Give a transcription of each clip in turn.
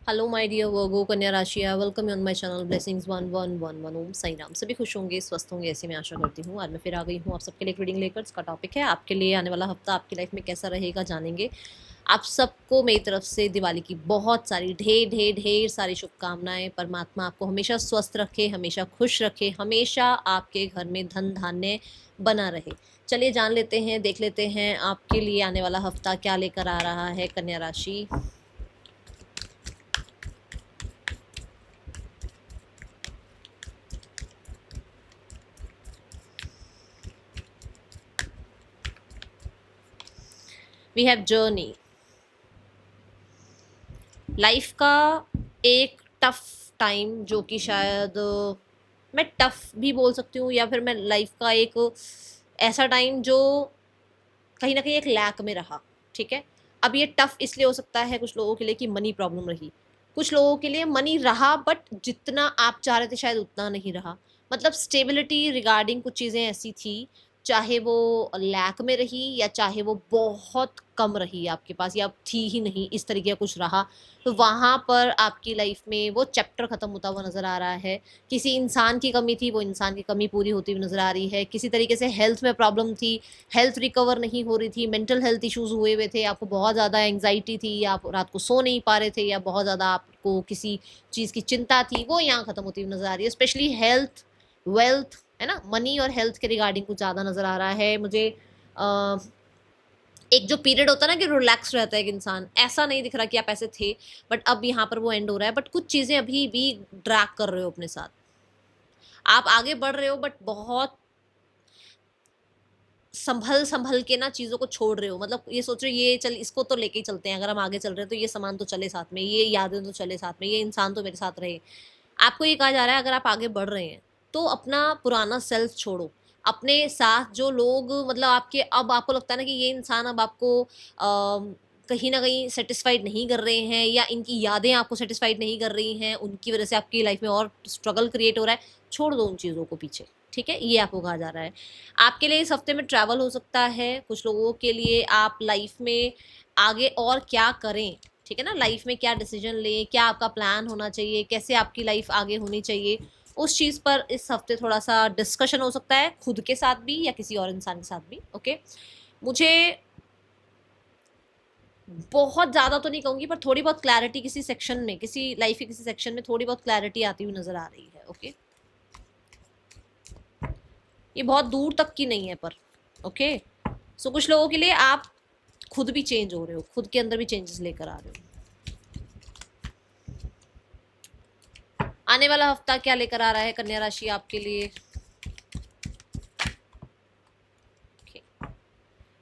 Hello my dear वर्गो कन्या राशि, welcome on my channel blessings 1111 ओम साई राम। सभी खुश होंगे, स्वस्थ होंगे, ऐसी मैं आशा करती हूँ। आज मैं फिर आ गई हूँ आप सबके लिए एक रीडिंग लेकर। इसका टॉपिक है आपके लिए आने वाला हफ्ता आपकी लाइफ में कैसा रहेगा, जानेंगे। आप सबको मेरी तरफ से दिवाली की बहुत सारी ढेर ढेर ढेर सारी शुभकामनाएं। परमात्मा आपको हमेशा स्वस्थ रखे, हमेशा खुश रखे, हमेशा आपके घर में धन धान्य बना रहे। चलिए जान लेते हैं, देख लेते हैं आपके लिए आने वाला हफ्ता क्या लेकर आ रहा है कन्या राशि। We have journey. लाइफ का एक टफ टाइम, जो कि शायद मैं टफ भी बोल सकती हूँ, या फिर मैं लाइफ का एक ऐसा टाइम जो कहीं ना कहीं एक लैक में रहा। ठीक है, अब ये टफ इसलिए हो सकता है कुछ लोगों के लिए कि मनी प्रॉब्लम रही। कुछ लोगों के लिए मनी रहा बट जितना आप चाह रहे थे शायद उतना नहीं रहा। मतलब स्टेबिलिटी रिगार्डिंग कुछ चीज़ें ऐसी थी, चाहे वो लैक में रही या चाहे वो बहुत कम रही आपके पास या थी ही नहीं, इस तरीके का कुछ रहा। तो वहाँ पर आपकी लाइफ में वो चैप्टर ख़त्म होता हुआ नज़र आ रहा है। किसी इंसान की कमी थी, वो इंसान की कमी पूरी होती हुई नज़र आ रही है। किसी तरीके से हेल्थ में प्रॉब्लम थी, हेल्थ रिकवर नहीं हो रही थी, मेंटल हेल्थ इश्यूज हुए हुए थे, आपको बहुत ज़्यादा एंग्जाइटी थी, या आप रात को सो नहीं पा रहे थे, या बहुत ज़्यादा आपको किसी चीज़ की चिंता थी, वो यहाँ ख़त्म होती हुई नज़र आ रही है। स्पेशली हेल्थ, वेल्थ, है ना, मनी और हेल्थ के रिगार्डिंग कुछ ज़्यादा नज़र आ रहा है मुझे। एक जो पीरियड होता है ना कि रिलैक्स रहता है एक इंसान, ऐसा नहीं दिख रहा कि आप ऐसे थे, बट अब यहाँ पर वो एंड हो रहा है। बट कुछ चीज़ें अभी भी ड्रैग कर रहे हो अपने साथ। आप आगे बढ़ रहे हो बट बहुत संभल संभल के ना चीज़ों को छोड़ रहे हो। मतलब ये सोच रहे हो ये चल, इसको तो लेके ही चलते हैं, अगर हम आगे चल रहे हैं तो ये सामान तो चले साथ में, ये यादें तो चले साथ में, ये इंसान तो मेरे साथ रहे। आपको ये कहा जा रहा है अगर आप आगे बढ़ रहे हैं तो अपना पुराना सेल्फ छोड़ो। अपने साथ जो लोग, मतलब आपके, अब आपको लगता है ना कि ये इंसान अब आपको कहीं ना कहीं सेटिस्फाइड नहीं कर रहे हैं, या इनकी यादें आपको सेटिस्फाइड नहीं कर रही हैं, उनकी वजह से आपकी लाइफ में और स्ट्रगल क्रिएट हो रहा है। छोड़ दो उन चीज़ों को पीछे। ठीक है, ये आपको कहा जा रहा है। आपके लिए इस हफ्ते में ट्रैवल हो सकता है। कुछ लोगों के लिए आप लाइफ में आगे और क्या करें, ठीक है ना, लाइफ में क्या डिसीजन लें, क्या आपका प्लान होना चाहिए, कैसे आपकी लाइफ आगे होनी चाहिए, उस चीज़ पर इस हफ्ते थोड़ा सा डिस्कशन हो सकता है, खुद के साथ भी या किसी और इंसान के साथ भी। ओके, मुझे बहुत ज़्यादा तो नहीं कहूँगी, पर थोड़ी बहुत क्लैरिटी किसी सेक्शन में, किसी लाइफ के किसी सेक्शन में थोड़ी बहुत क्लैरिटी आती हुई नज़र आ रही है। ओके, ये बहुत दूर तक की नहीं है पर ओके। सो कुछ लोगों के लिए आप खुद भी चेंज हो रहे हो, खुद के अंदर भी चेंजेस लेकर आ रहे हो। आने वाला हफ्ता क्या लेकर आ रहा है कन्या राशि आपके लिए।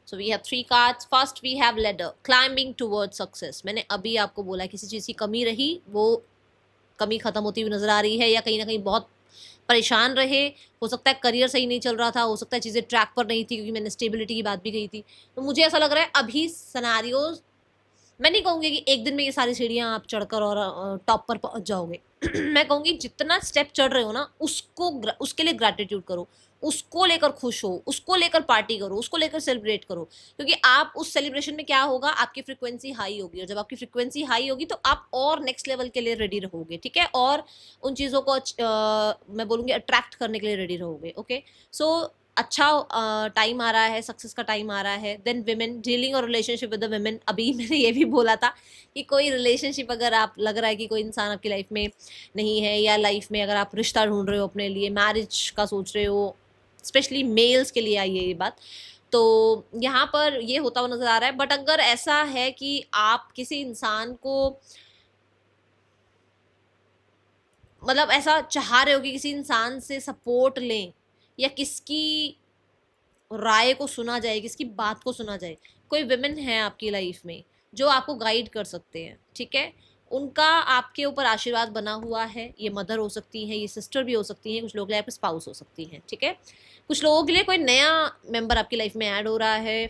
So we have 3 cards. First we have ladder, climbing towards success. मैंने अभी आपको बोला किसी चीज़ की कमी रही, वो कमी खत्म होती हुई नजर आ रही है, या कहीं ना कहीं बहुत परेशान रहे। हो सकता है करियर सही नहीं चल रहा था, हो सकता है चीज़ें ट्रैक पर नहीं थी, क्योंकि मैंने स्टेबिलिटी की बात भी कही थी। तो मुझे ऐसा लग रहा है अभी सिनेरियोज, मैं नहीं कहूँगी कि एक दिन में ये सारी सीढ़ियाँ आप चढ़कर और टॉप पर पहुँच जाओगे। मैं कहूँगी जितना स्टेप चढ़ रहे हो ना, उसको उसके लिए ग्रैटिट्यूड करो, उसको लेकर खुश हो, उसको लेकर पार्टी करो, उसको लेकर सेलिब्रेट करो। क्योंकि आप उस सेलिब्रेशन में क्या होगा, आपकी फ्रिक्वेंसी हाई होगी, और जब आपकी फ्रिक्वेंसी हाई होगी तो आप और नेक्स्ट लेवल के लिए रेडी रहोगे। ठीक है, और उन चीज़ों को मैं बोलूँगी अट्रैक्ट करने के लिए रेडी रहोगे। ओके, सो अच्छा टाइम आ रहा है, सक्सेस का टाइम आ रहा है। देन विमेन, डीलिंग और रिलेशनशिप विद द विमेन। अभी मैंने ये भी बोला था कि कोई रिलेशनशिप, अगर आप लग रहा है कि कोई इंसान आपकी लाइफ में नहीं है, या लाइफ में अगर आप रिश्ता ढूंढ रहे हो अपने लिए, मैरिज का सोच रहे हो, स्पेशली मेल्स के लिए आई है ये बात, तो यहाँ पर ये होता हुआ नजर आ रहा है। बट अगर ऐसा है कि आप किसी इंसान को, मतलब ऐसा चाह रहे हो कि किसी इंसान से सपोर्ट लें, या किसकी राय को सुना जाए, किसकी बात को सुना जाए, कोई विमेन है आपकी लाइफ में जो आपको गाइड कर सकते हैं। ठीक है, उनका आपके ऊपर आशीर्वाद बना हुआ है। ये मदर हो सकती हैं, ये सिस्टर भी हो सकती हैं, कुछ लोग लाइफ स्पाउस हो सकती हैं। ठीक है, कुछ लोगों के लिए कोई नया मेंबर आपकी लाइफ में ऐड हो रहा है,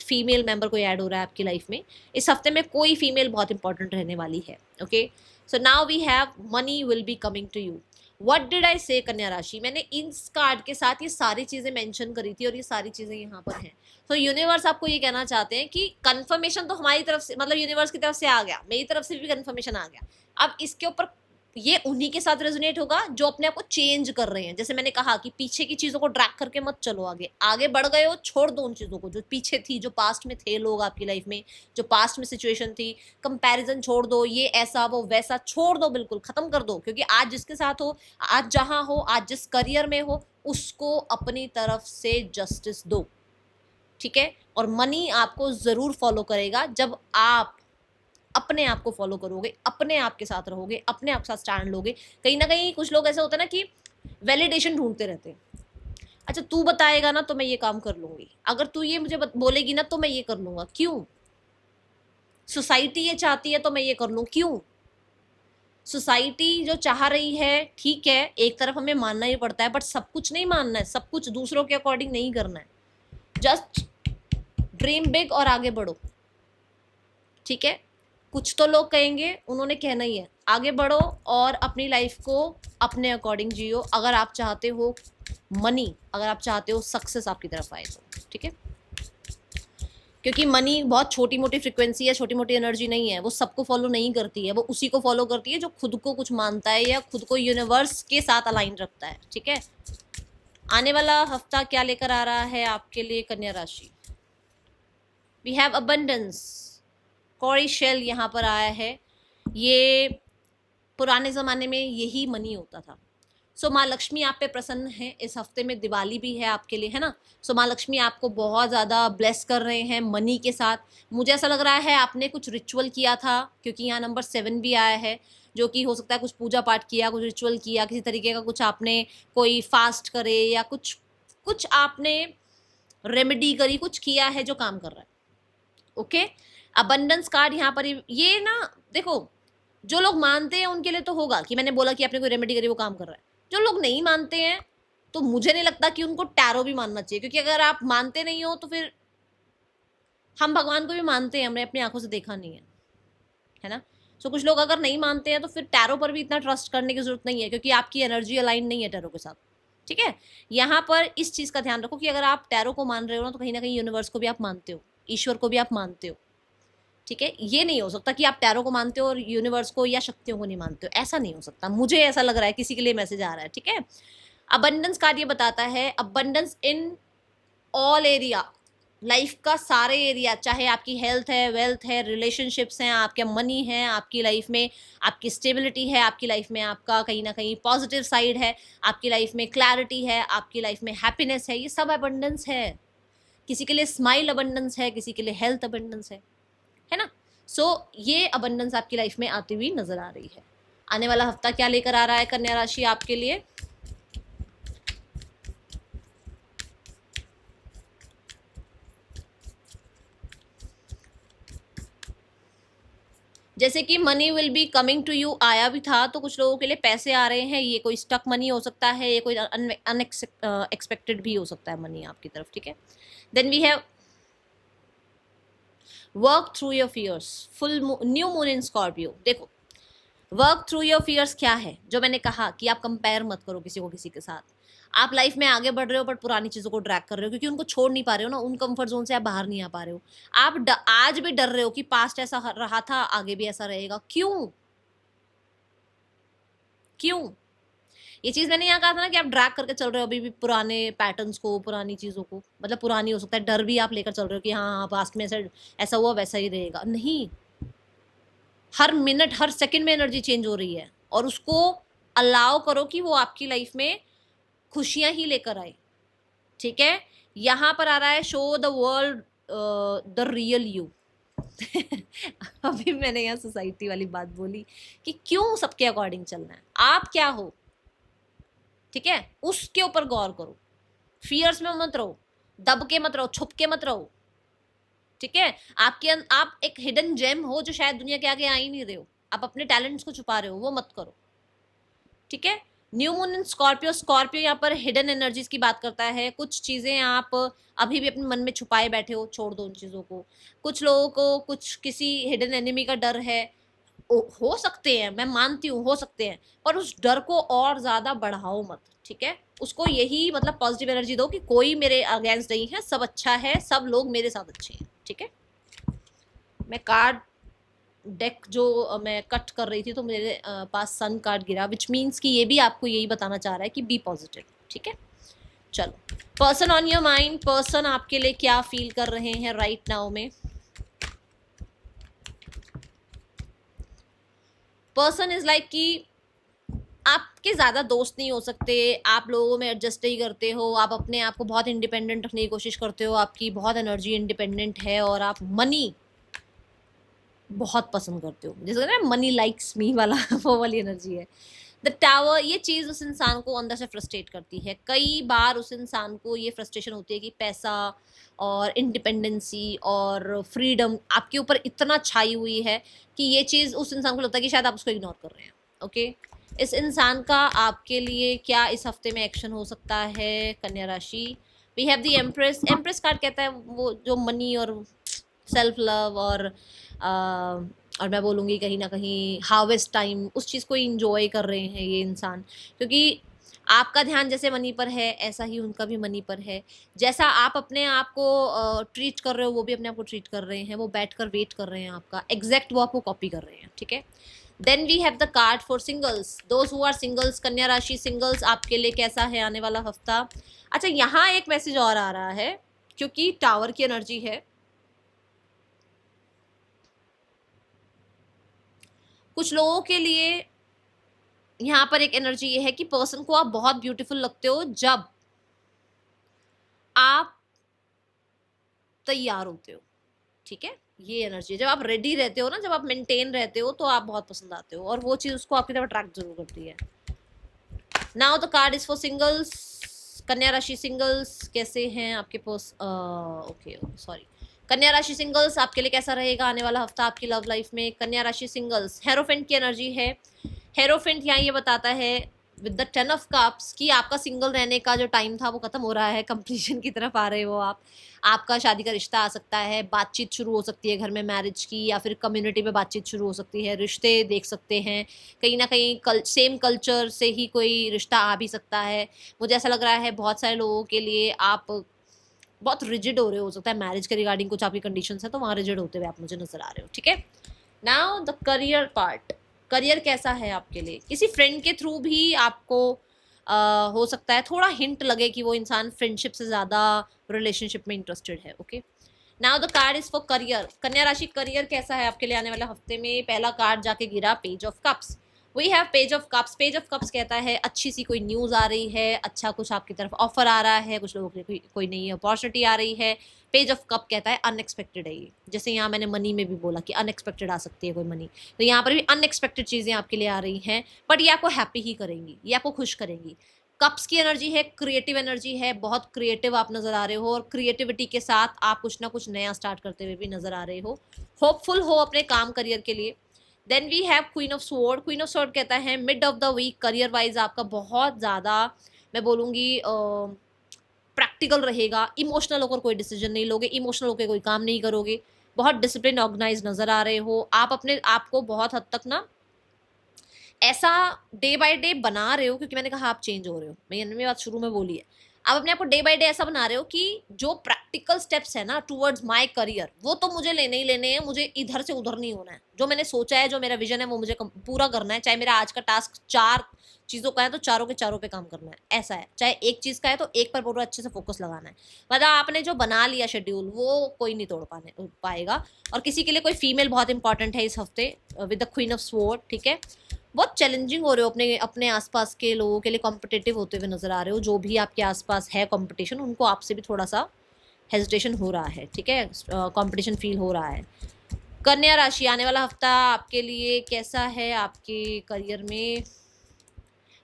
फीमेल मेंबर कोई ऐड हो रहा है आपकी लाइफ में। इस हफ्ते में कोई फीमेल बहुत इंपॉर्टेंट रहने वाली है। Okay, so now we have money will be coming to you. What did I say कन्या राशि, मैंने इस कार्ड के साथ ये सारी चीजें मेंशन करी थी और ये सारी चीजें यहाँ पर हैं। तो यूनिवर्स आपको ये कहना चाहते हैं कि कंफर्मेशन तो हमारी तरफ से, मतलब यूनिवर्स की तरफ से आ गया, मेरी तरफ से भी कंफर्मेशन आ गया। अब इसके ऊपर ये उन्हीं के साथ रेजोनेट होगा जो अपने आप को चेंज कर रहे हैं। जैसे मैंने कहा कि पीछे की चीजों को ड्रैग करके मत चलो, आगे आगे बढ़ गए हो, छोड़ दो उन चीजों को जो पीछे थी, जो पास्ट में थे लोग आपकी लाइफ में, जो पास्ट में सिचुएशन थी। कंपैरिजन छोड़ दो, ये ऐसा वो वैसा छोड़ दो, बिल्कुल खत्म कर दो। क्योंकि आज जिसके साथ हो, आज जहां हो, आज जिस करियर में हो, उसको अपनी तरफ से जस्टिस दो, ठीक है। और मनी आपको जरूर फॉलो करेगा जब आप अपने आप को फॉलो करोगे, अपने आप के साथ रहोगे, अपने आप के साथ स्टैंड लोगे। कहीं ना कहीं कुछ लोग ऐसे होते हैं ना कि वैलिडेशन ढूंढते रहते हैं। अच्छा तू बताएगा ना तो मैं ये काम कर लूंगी, अगर तू ये मुझे बोलेगी ना तो मैं ये कर लूंगा। क्यों? सोसाइटी ये चाहती है तो मैं ये कर लूं, क्यों? सोसाइटी जो चाह रही है, ठीक है, एक तरफ हमें मानना ही पड़ता है, बट सब कुछ नहीं मानना है, सब कुछ दूसरों के अकॉर्डिंग नहीं करना है। जस्ट ड्रीम बिग और आगे बढ़ो, ठीक है। कुछ तो लोग कहेंगे, उन्होंने कहना ही है, आगे बढ़ो और अपनी लाइफ को अपने अकॉर्डिंग जियो। अगर आप चाहते हो मनी, अगर आप चाहते हो सक्सेस आपकी तरफ आए तो, ठीक है। क्योंकि मनी बहुत छोटी मोटी फ्रिक्वेंसी है, छोटी मोटी एनर्जी नहीं है, वो सबको फॉलो नहीं करती है, वो उसी को फॉलो करती है जो खुद को कुछ मानता है या खुद को यूनिवर्स के साथ अलाइन रखता है, ठीक है। आने वाला हफ्ता क्या लेकर आ रहा है आपके लिए कन्या राशि? We have abundance, cowrie shell यहाँ पर आया है। ये पुराने ज़माने में यही मनी होता था। सो माँ लक्ष्मी आप पे प्रसन्न है। इस हफ्ते में दिवाली भी है आपके लिए, है ना। सो माँ लक्ष्मी आपको बहुत ज़्यादा ब्लेस कर रहे हैं मनी के साथ। मुझे ऐसा लग रहा है आपने कुछ रिचुअल किया था, क्योंकि यहाँ नंबर 7 भी आया है, जो कि हो सकता है कुछ पूजा पाठ किया, कुछ रिचुअल किया, किसी तरीके का कुछ आपने कोई फास्ट करे या कुछ कुछ आपने रेमेडी करी, कुछ किया है जो काम कर रहा है, ओके। अबंडेंस कार्ड यहाँ पर ये ना देखो, जो लोग मानते हैं उनके लिए तो होगा कि मैंने बोला कि आपने कोई रेमेडी करी वो काम कर रहा है। जो लोग नहीं मानते हैं तो मुझे नहीं लगता कि उनको टैरो भी मानना चाहिए, क्योंकि अगर आप मानते नहीं हो तो फिर हम भगवान को भी मानते हैं, हमने अपनी आंखों से देखा नहीं है ना। सो कुछ लोग अगर नहीं मानते हैं तो फिर टैरो पर भी इतना ट्रस्ट करने की जरूरत नहीं है, क्योंकि आपकी एनर्जी अलाइन नहीं है टैरो के साथ, ठीक है। यहाँ पर इस चीज का ध्यान रखो कि अगर आप टैरो को मान रहे हो ना तो कहीं ना कहीं यूनिवर्स को भी आप मानते हो, ईश्वर को भी आप मानते हो, ठीक है। ये नहीं हो सकता कि आप टैरो को मानते हो और यूनिवर्स को या शक्तियों को नहीं मानते हो, ऐसा नहीं हो सकता। मुझे ऐसा लग रहा है, किसी के लिए मैसेज आ रहा है, ठीक है। अबंडेंस कार्ड ये बताता है abundance in all area, life का सारे एरिया, चाहे आपकी हेल्थ है, वेल्थ है, रिलेशनशिप्स हैं, आपके मनी है, आपकी लाइफ में आपकी स्टेबिलिटी है, आपकी लाइफ में आपका कहीं ना कहीं पॉजिटिव साइड है, आपकी लाइफ में क्लैरिटी है, आपकी लाइफ में हैप्पीनेस है, ये सब अबंडेंस है। किसी के लिए स्माइल अबंडेंस है, किसी के लिए हेल्थ अबंडेंस है ना। सो ये अबंडेंस आपकी लाइफ में आती हुई नजर आ रही है। आने वाला हफ्ता क्या लेकर आ रहा है कन्या राशि आपके लिए? जैसे कि money will be coming to you आया भी था, तो कुछ लोगों के लिए पैसे आ रहे हैं। ये कोई स्टक मनी हो सकता है, ये कोई अनएक्सपेक्टेड भी हो सकता है मनी आपकी तरफ, ठीक है। Then we have work through your fears, full new moon in Scorpio. देखो वर्क थ्रू योर फियर्स क्या है, जो मैंने कहा कि आप कंपेयर मत करो किसी को किसी के साथ। आप लाइफ में आगे बढ़ रहे हो बट पुरानी चीजों को ड्रैग कर रहे हो, क्योंकि उनको छोड़ नहीं पा रहे हो ना, उन कंफर्ट जोन से आप बाहर नहीं आ पा रहे हो। आप आज भी डर रहे हो कि पास्ट ऐसा रहा था, आगे भी ऐसा रहेगा। क्यों? क्यों? ये चीज मैंने यहाँ कहा था ना कि आप ड्रैग करके चल रहे हो अभी भी पुराने पैटर्न्स को, पुरानी चीजों को, मतलब पुरानी हो सकता है, डर भी आप लेकर चल रहे हो कि हाँ पास्ट में ऐसा ऐसा हुआ वैसा ही रहेगा। नहीं, हर मिनट हर सेकंड में एनर्जी चेंज हो रही है, और उसको अलाउ करो कि वो आपकी लाइफ में खुशियां ही लेकर आए, ठीक है। यहाँ पर आ रहा है show the world the real you. अभी मैंने यहाँ सोसाइटी वाली बात बोली कि क्यों सबके अकॉर्डिंग चलना है, आप क्या हो, ठीक है, उसके ऊपर गौर करो। फियर्स में मत रहो, दब के मत रहो, छुप के मत रहो, ठीक है। आप एक हिडन जेम हो जो शायद दुनिया के आगे आ ही नहीं रहे हो, आप अपने टैलेंट्स को छुपा रहे हो, वो मत करो, ठीक है। New moon in Scorpio, Scorpio यहाँ पर हिडन एनर्जीज की बात करता है। कुछ चीजें आप अभी भी अपने मन में छुपाए बैठे हो, छोड़ दो उन चीजों को। कुछ लोगों को कुछ किसी हिडन एनिमी का डर है, हो सकते हैं, मैं मानती हूँ हो सकते हैं, पर उस डर को और ज्यादा बढ़ाओ मत, ठीक है। उसको यही मतलब पॉजिटिव एनर्जी दो कि कोई मेरे अगेंस्ट नहीं है, सब अच्छा है, सब लोग मेरे साथ अच्छे हैं, ठीक है। मैं कार्ड डेक जो मैं कट कर रही थी तो मेरे पास सन कार्ड गिरा, विच मीन्स कि ये भी आपको यही बताना चाह रहा है कि बी पॉजिटिव, ठीक है। चलो, person on your mind, person आपके लिए क्या फील कर रहे हैं राइट नाउ में। पर्सन इज लाइक कि आपके ज्यादा दोस्त नहीं हो सकते, आप लोगों में एडजस्ट नहीं करते हो, आप अपने आप को बहुत इंडिपेंडेंट रखने की कोशिश करते हो, आपकी बहुत एनर्जी इंडिपेंडेंट है और आप मनी बहुत पसंद करते हो, जैसे ना मनी लाइक्स मी वाला वो वाली एनर्जी है। द टावर, ये चीज़ उस इंसान को अंदर से फ्रस्ट्रेट करती है। कई बार उस इंसान को ये फ्रस्ट्रेशन होती है कि पैसा और इंडिपेंडेंसी और फ्रीडम आपके ऊपर इतना छाई हुई है कि ये चीज़ उस इंसान को लगता है कि शायद आप उसको इग्नोर कर रहे हैं, ओके। इस इंसान का आपके लिए क्या इस हफ्ते में एक्शन हो सकता है, कन्या राशि। We have the Empress, Empress card कहता है वो जो मनी और सेल्फ लव और मैं बोलूँगी कहीं ना कहीं हार्वेस्ट टाइम, उस चीज़ को इंजॉय कर रहे हैं ये इंसान, क्योंकि आपका ध्यान जैसे मनी पर है ऐसा ही उनका भी मनी पर है। जैसा आप अपने आप को ट्रीट कर रहे हो वो भी अपने आप को ट्रीट कर रहे हैं, वो बैठ कर वेट कर रहे हैं आपका, एग्जैक्ट वो आपको कॉपी कर रहे हैं, ठीक है। Then we have the card for singles, those who are singles, कन्या राशि सिंगल्स, आपके लिए कैसा है आने वाला हफ्ता। अच्छा, यहाँ एक मैसेज और आ रहा है, क्योंकि टावर की एनर्जी है, कुछ लोगों के लिए यहाँ पर एक एनर्जी ये है कि पर्सन को आप बहुत ब्यूटीफुल लगते हो जब आप तैयार होते हो, ठीक है। ये एनर्जी जब आप रेडी रहते हो ना, जब आप मेंटेन रहते हो तो आप बहुत पसंद आते हो और वो चीज उसको आपकी तरफ अट्रैक्ट जरूर करती है। Now the card is for singles, कन्या राशि सिंगल्स कैसे हैं आपके पास, ओके सॉरी, कन्या राशि सिंगल्स आपके लिए कैसा रहेगा आने वाला हफ्ता आपकी लव लाइफ में। कन्या राशि सिंगल्स, हेरोफेंट की एनर्जी है। हेरोफेंट यहाँ ये बताता है विद द 10 ऑफ कप्स कि आपका सिंगल रहने का जो टाइम था वो खत्म हो रहा है, कंप्लीशन की तरफ आ रहे हो आप। आपका शादी का रिश्ता आ सकता है, बातचीत शुरू हो सकती है घर में मैरिज की, या फिर कम्युनिटी में बातचीत शुरू हो सकती है, रिश्ते देख सकते हैं कहीं ना कहीं सेम कल्चर से ही कोई रिश्ता आ भी सकता है। मुझे ऐसा लग रहा है बहुत सारे लोगों के लिए आप बहुत रिजिड हो सकता है मैरिज के रिगार्डिंग, कुछ आपकी कंडीशंस है तो वहाँ रिजिड होते हुए आप मुझे नजर आ रहे हो, ठीक है। Now the career part, career कैसा है आपके लिए। किसी फ्रेंड के थ्रू भी आपको हो सकता है थोड़ा हिंट लगे कि वो इंसान फ्रेंडशिप से ज़्यादा रिलेशनशिप में इंटरेस्टेड है, okay. Now the card is for career, कन्या राशि करियर कैसा है आपके लिए आने वाले हफ्ते में। पहला कार्ड जाके गिरा page of cups, we have page of cups. Page of cups कहता है अच्छी सी कोई न्यूज़ आ रही है, अच्छा कुछ आपकी तरफ ऑफर आ रहा है, कुछ लोगों के लिए कोई नई अपॉर्चुनिटी आ रही है। पेज ऑफ कप कहता है अनएक्सपेक्टेड है ये, जैसे यहाँ मैंने मनी में भी बोला कि अनएक्सपेक्टेड आ सकती है कोई मनी, तो यहाँ पर भी अनएक्सपेक्टेड चीज़ें आपके लिए आ रही हैं, बट ये आपको हैप्पी ही करेंगी, ये आपको खुश करेंगी। कप्स की एनर्जी है, क्रिएटिव एनर्जी है, बहुत क्रिएटिव आप नजर आ रहे हो और क्रिएटिविटी के साथ आप कुछ ना कुछ नया स्टार्ट करते हुए भी नजर आ रहे हो, होपफुल हो अपने काम करियर के लिए। Then we have queen of sword, queen of sword कहता है mid of the week career wise आपका बहुत ज़्यादा मैं बोलूँगी प्रैक्टिकल रहेगा, इमोशनल होकर कोई डिसीजन नहीं लोगे, इमोशनल होकर कोई काम नहीं करोगे, बहुत डिसिप्लिन ऑर्गेनाइज नजर आ रहे हो आप, अपने आप को बहुत हद तक ना ऐसा डे बाय डे बना रहे हो, क्योंकि मैंने कहा आप चेंज हो रहे हो, मैंने बात शुरू में बोली है, आप अपने आप को डे बाय डे ऐसा बना रहे हो कि जो प्रैक्टिकल स्टेप्स है ना टूवर्ड्स माय करियर वो तो मुझे लेने ही लेने हैं, मुझे इधर से उधर नहीं होना है, जो मैंने सोचा है जो मेरा विजन है वो मुझे पूरा करना है, चाहे मेरा आज का टास्क 4 चीज़ों का है तो चारों के चारों पे काम करना है, ऐसा है, चाहे एक चीज़ का है तो एक पर पूरा अच्छे से फोकस लगाना है। मतलब आपने जो बना लिया शेड्यूल वो कोई नहीं तोड़ पाएगा। और किसी के लिए कोई फीमेल बहुत इंपॉर्टेंट है इस हफ्ते with the queen of sword, ठीक है। बहुत चैलेंजिंग हो रहे हो, अपने अपने आसपास के लोगों के लिए कॉम्पिटिटिव होते हुए नजर आ रहे हो, जो भी आपके आसपास है कंपटीशन उनको आपसे भी थोड़ा सा हेजिटेशन हो रहा है, ठीक है, कंपटीशन फील हो रहा है। कन्या राशि आने वाला हफ्ता आपके लिए कैसा है आपके करियर में।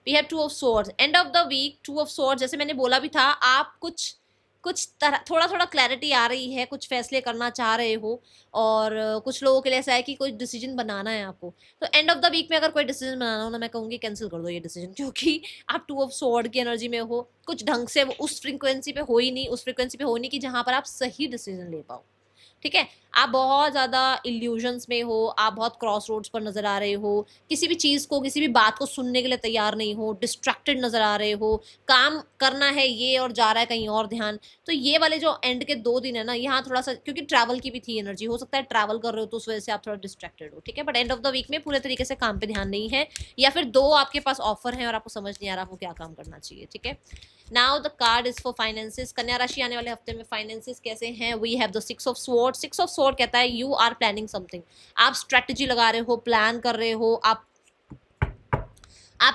We have 2 of swords, end of the week 2 of swords, जैसे मैंने बोला भी था आप कुछ कुछ तरह थोड़ा थोड़ा क्लैरिटी आ रही है, कुछ फैसले करना चाह रहे हो और कुछ लोगों के लिए ऐसा है कि कोई डिसीजन बनाना है आपको, तो एंड ऑफ द वीक में अगर कोई डिसीजन बनाना हो ना मैं कहूँगी कैंसिल कर दो ये डिसीजन, क्योंकि आप 2 ऑफ स्वॉर्ड की एनर्जी में हो, कुछ ढंग से उस फ्रीक्वेंसी पे हो ही नहीं, उस फ्रीक्वेंसी पे हो नहीं कि जहाँ पर आप सही डिसीजन ले पाओ, ठीक है, आप बहुत ज़्यादा इल्यूजन्स में हो, आप बहुत क्रॉस रोड्स पर नज़र आ रहे हो, किसी भी चीज़ को, किसी भी बात को सुनने के लिए तैयार नहीं हो, डिस्ट्रैक्टेड नज़र आ रहे हो, काम करना है ये और जा रहा है कहीं और ध्यान। तो ये वाले जो एंड के 2 दिन है ना, यहाँ थोड़ा-सा, क्योंकि ट्रैवल की भी थी एनर्जी, हो सकता है ट्रैवल कर रहे हो तो उस वजह से आप थोड़ा डिस्ट्रैक्टेड हो, ठीक है? But end of the week में पूरे तरीके से काम पे ध्यान नहीं है, या फिर 2 आपके पास ऑफर हैं और आपको समझ नहीं आ रहा आपको क्या काम करना चाहिए, ठीक है? Now the card is for finances. कन्या राशि आने वाले हफ्ते में फाइनेंसेस कैसे हैं? We have the 6 of sword. 6 of sword कहता है यू आर प्लानिंग समथिंग। आप स्ट्रेटजी लगा रहे हो, प्लान कर रहे हो, आप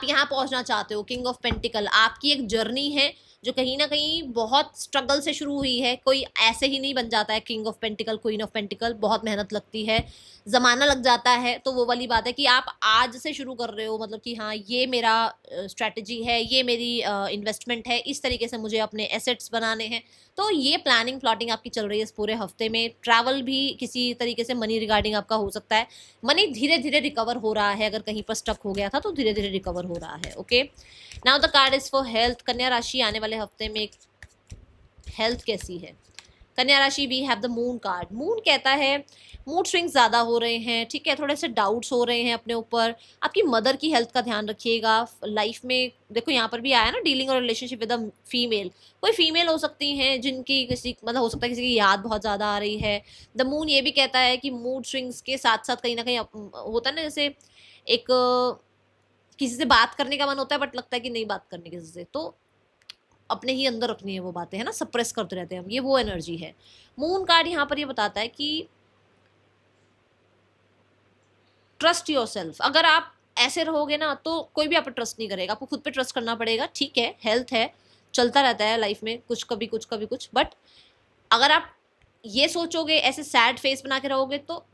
यहाँ पहुंचना चाहते हो। किंग ऑफ पेंटिकल, आपकी एक जर्नी है जो कहीं ना कहीं बहुत स्ट्रगल से शुरू हुई है। कोई ऐसे ही नहीं बन जाता है king of pentacle, queen of pentacle, बहुत मेहनत लगती है, ज़माना लग जाता है। तो वो वाली बात है कि आप आज से शुरू कर रहे हो, मतलब कि हाँ ये मेरा स्ट्रैटेजी है, ये मेरी इन्वेस्टमेंट है, इस तरीके से मुझे अपने एसेट्स बनाने हैं। तो ये प्लानिंग प्लॉटिंग आपकी चल रही है इस पूरे हफ्ते में। ट्रैवल भी किसी तरीके से मनी रिगार्डिंग आपका हो सकता है। मनी धीरे धीरे रिकवर हो रहा है, अगर कहीं पर स्टक हो गया था तो धीरे धीरे रिकवर हो रहा है। Okay, now the card is for health. कन्या राशि आने वाले हफ्ते में हेल्थ कैसी है? कन्या राशि, we have the moon card. Moon कहता है मूड स्विंग्स ज़्यादा हो रहे हैं, ठीक है, थोड़े से डाउट्स हो रहे हैं अपने ऊपर। आपकी मदर की हेल्थ का ध्यान रखिएगा। लाइफ में देखो यहाँ पर भी आया ना, डीलिंग और रिलेशनशिप विद अ फीमेल। कोई फीमेल हो सकती हैं जिनकी किसी, मतलब हो सकता है किसी की याद बहुत ज़्यादा आ रही है। द मून ये भी कहता है कि मूड स्विंग्स के साथ साथ कहीं ना कहीं होता है ना, जैसे एक किसी से बात करने का मन होता है बट लगता है कि नहीं बात करने किसी से, तो अपने ही अंदर रखनी है वो बातें, है ना, सप्रेस करते रहते हैं हम, ये वो एनर्जी है। मून कार्ड यहाँ पर ये बताता है कि ट्रस्ट योरसेल्फ। अगर आप ऐसे रहोगे ना तो कोई भी आप पर ट्रस्ट नहीं करेगा, आपको खुद पे ट्रस्ट करना पड़ेगा। ठीक है, हेल्थ है, चलता रहता है लाइफ में, कुछ कभी कुछ कभी कुछ, बट अगर आप ये सोचोगे, ऐसे सैड फेस बना के रहोगे, तो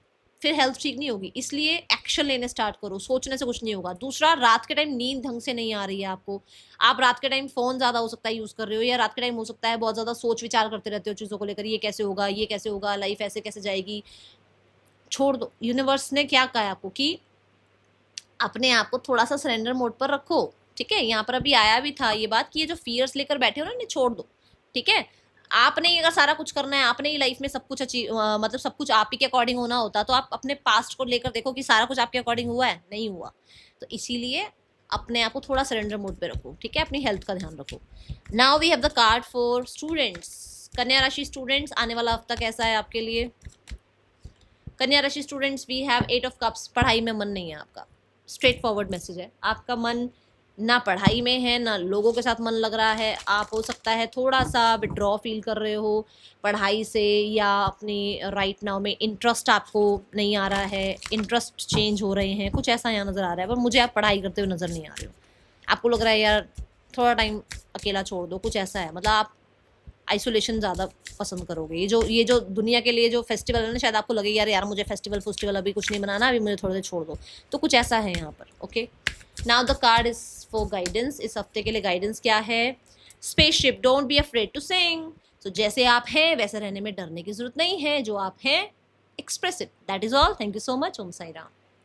फिर हेल्थ ठीक नहीं होगी। इसलिए एक्शन लेने स्टार्ट करो, सोचने से कुछ नहीं होगा। दूसरा, रात के टाइम नींद ढंग से नहीं आ रही है आपको, आप रात के टाइम फ़ोन ज़्यादा हो सकता है यूज़ कर रहे हो, या रात के टाइम हो सकता है बहुत ज़्यादा सोच विचार करते रहते हो चीज़ों को लेकर, ये कैसे होगा, ये कैसे होगा, लाइफ ऐसे कैसे जाएगी। छोड़ दो। यूनिवर्स ने क्या कहा है आपको कि अपने आप को थोड़ा सा सरेंडर मोड पर रखो, ठीक है? यहाँ पर अभी आया भी था ये बात कि ये जो फियर्स लेकर बैठे हो ना, इन्हें छोड़ दो, ठीक है? आपने ही अगर सारा कुछ करना है, आपने ही लाइफ में सब कुछ मतलब सब कुछ आप ही के अकॉर्डिंग होना होता, तो आप अपने पास्ट को लेकर देखो कि सारा कुछ आपके अकॉर्डिंग हुआ है, नहीं हुआ। तो इसीलिए अपने आप को थोड़ा सरेंडर मोड पे रखो, ठीक है? अपनी हेल्थ का ध्यान रखो। Now we have the card for students. कन्या राशि स्टूडेंट्स, आने वाला हफ्ता कैसा है आपके लिए? कन्या राशि students, we have 8 of cups. पढ़ाई में मन नहीं है आपका, स्ट्रेट फॉरवर्ड मैसेज है। आपका मन ना पढ़ाई में है, ना लोगों के साथ मन लग रहा है। आप हो सकता है थोड़ा सा विड्रॉ फील कर रहे हो पढ़ाई से, या अपनी राइट नाउ में इंटरेस्ट आपको नहीं आ रहा है, इंटरेस्ट चेंज हो रहे हैं, कुछ ऐसा यहाँ नज़र आ रहा है। पर मुझे आप पढ़ाई करते हुए नज़र नहीं आ रहे हो। आपको लग रहा है यार थोड़ा टाइम अकेला छोड़ दो, कुछ ऐसा है। मतलब आप आइसोलेशन ज़्यादा पसंद करोगे। ये जो दुनिया के लिए जो फेस्टिवल है ना, शायद आपको लगे यार मुझे फेस्टिवल अभी कुछ नहीं बनाना, अभी मुझे थोड़ा देर छोड़ दो, तो कुछ ऐसा है यहाँ पर। Okay, now the card is for guidance. इस हफ्ते के लिए गाइडेंस क्या है? Spaceship, don't be afraid to sing. तो जैसे आप हैं वैसे रहने में डरने की जरूरत नहीं है, जो आप हैं express it, that is all. Thank you so much. Om Sai Ram.